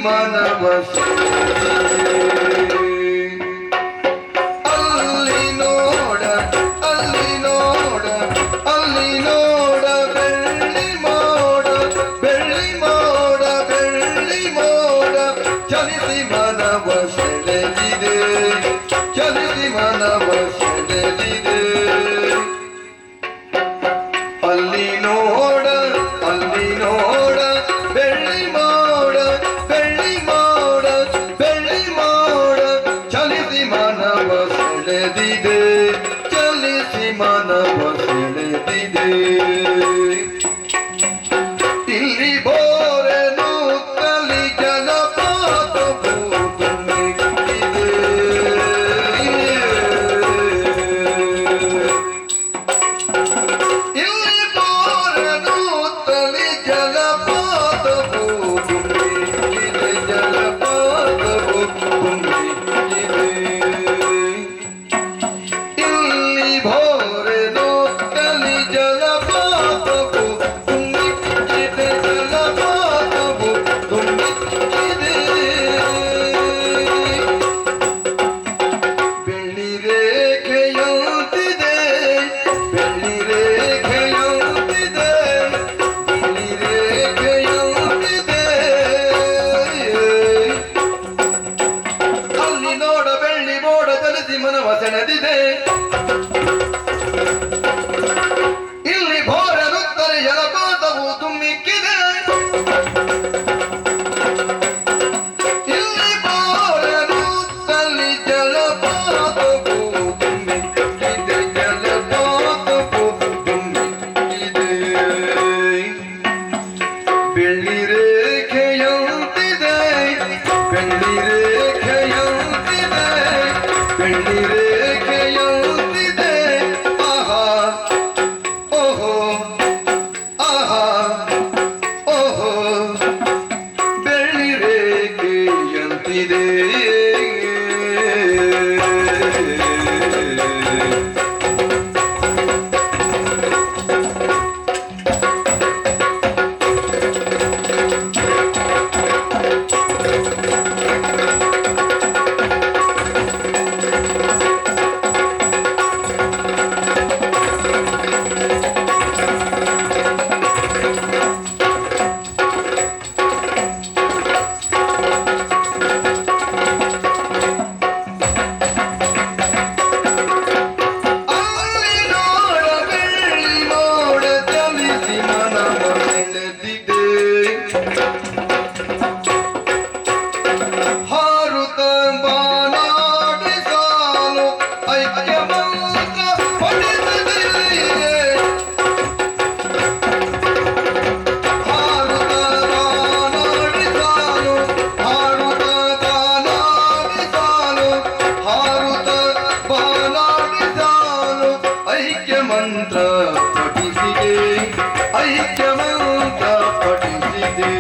ಮನವ ಅಲ್ಲಿ ನೋಡ ಅಲ್ಲಿ ನೋಡ ಅಲ್ಲಿ ನೋಡ ಬೆಳ್ಳಿ ಮೋಡ ಬೆಳ್ಳಿ ಮೋಡ ಬೆಳ್ಳಿ ಮೋಡ ಚಲಿಸಿ ಮನವ ಸೆಳೆದಿದೆ ಚಲಿಸಿ ಮನವ ಸೆಳೆದಿದೆ ಅಲ್ಲಿ ನೋಡ ಬೆಳ್ಳಿ ಮೋಡ ಬೆಳ್ಳಿ ಮೋಡ ಬೆಳ್ಳಿ ಮೋಡ ಚಲಿಸಿ ಮನವ ಸೆಳೆದಿದೆ ಚಲಿಸಿ ಮನವ ಸೆಳೆದಿದೆ ಇಲ್ಲಿ ಬೋರೆನು ತಲಿ ಜಲಪಾತ ಭೂತುಂಬಿದೆ ಇಲ್ಲಿ ಬೋರೆನು ತಲಿ ಜಲಪಾತ ಭೂತುಂಬಿದೆ ಜಲಪಾತ ಭೂತುಂಬಿದೆ ಇಲ್ಲಿ ಬೋರೆನು ತಲಿ ಜಲಪಾತ ಭೂತುಂಬಿದೆ ಜಲಪಾತ ಭೂತುಂಬಿದೆ ಬೆಳ್ಳಿ ರೇಖೆಯಂತಿದೆ ಬೆಳ್ಳಿ ರೇಖೆಯಂತಿದೆ ಬೆಳ್ಳಿ ರೇಖೆಯಂತಿದೆ ಅಲ್ಲಿ ನೋಡ ಬೆಳ್ಳಿ ಮೋಡ ಚಲಿಸಿ ಮನವ ಸೆಳೆದಿದೆ ಇಲ್ಲಿ ಭೋರನುತ್ತರೆ ಜಲಪಾತವು ತುಮ್ಮಿಕ್ಕಿದೆ ಇಲ್ಲಿ ಭೋರನುತ್ತಲಿ ಜಲಪಾತವು ತುಮ್ಮಿಕ್ಕಿದೆ ಜಲಪಾತವು ತುಮ್ಮಿಕ್ಕಿದೆ ಬೆಳ್ಳಿ ರೇಖೆಯಂತಿದೆ ಬೆಳ್ಳಿ ರೇಖೆಯಂತಿದೆ ಬೆಳ್ಳಿ ರೇಖೆಯಂತಿದೆ ಆಹಾ ಓಹೋ ಆಹಾ ಓಹೋ ಬೆಳ್ಳಿ ರೇಖೆಯಂತಿದೆ ಅಲ್ಲಿ ನೋಡ ಬೆಳ್ಳಿ ಮೋಡ ಚಲಿಸಿ ಮನವ ಸೆಳೆದಿದೆ ಹಾರುತ್ತ ಬಾನಾಡಿ ಸಾಲು ಐಕ್ಯ ಮಂತ್ರ ಪಠಿಸಿದೆ ಹಾರುತ್ತ ಬಾನಾಡಿ ಸಾಲು ಹಾರುತ್ತ ಬಾನಾಡಿ ಸಾಲು ಹಾರುತ್ತ ಬಾನಾಡಿ ಸಾಲು ಐಕ್ಯ ಮಂತ್ರ ಪಠಿಸಿದೆ ಐಕ್ಯ ಮಂತ್ರ ಪಠಿಸಿದೆ